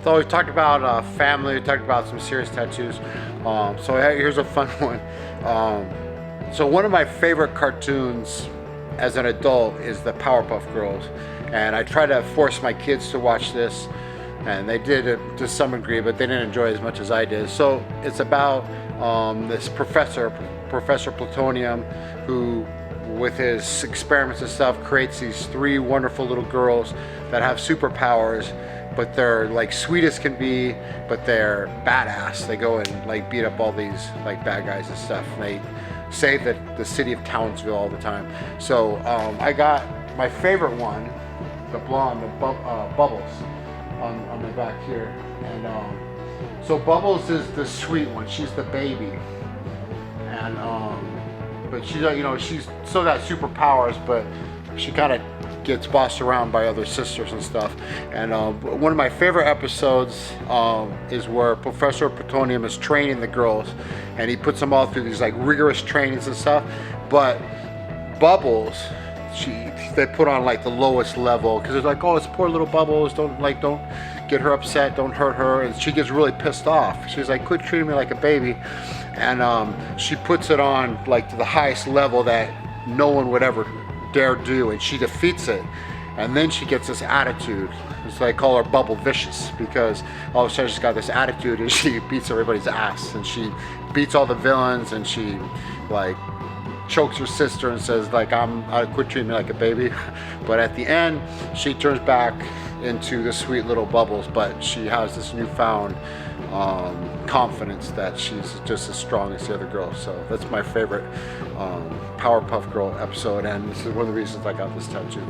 So we talked about family, we talked about some serious tattoos. So here's a fun one. So one of my favorite cartoons as an adult is the Powerpuff Girls. And I try to force my kids to watch this, and they did it to some degree, but they didn't enjoy it as much as I did. So it's about this Professor Plutonium, who with his experiments and stuff creates these three wonderful little girls that have superpowers, but they're like sweet as can be, but they're badass. They go and like beat up all these like bad guys and stuff. And they save the city of Townsville all the time. So I got my favorite one, the blonde, the Bubbles, on the back here. And so Bubbles is the sweet one. She's the baby, and but she's she's still got superpowers, but she kind of gets bossed around by other sisters and stuff. And one of my favorite episodes is where Professor Plutonium is training the girls, and he puts them all through these like rigorous trainings and stuff. But Bubbles, they put on like the lowest level, because it's like, oh, it's poor little Bubbles, don't get her upset, don't hurt her. And she gets really pissed off. She's like, quit treating me like a baby. And she puts it on like to the highest level that no one would ever dare do, and she defeats it. And then she gets this attitude. It's like, call her Bubble Vicious, because all of a sudden she's got this attitude and she beats everybody's ass, and she beats all the villains, and she like chokes her sister and says like, I quit treating me like a baby. But at the end she turns back into the sweet little Bubbles, but she has this newfound confidence that she's just as strong as the other girls. So that's my favorite Powerpuff Girl episode, and this is one of the reasons I got this tattoo.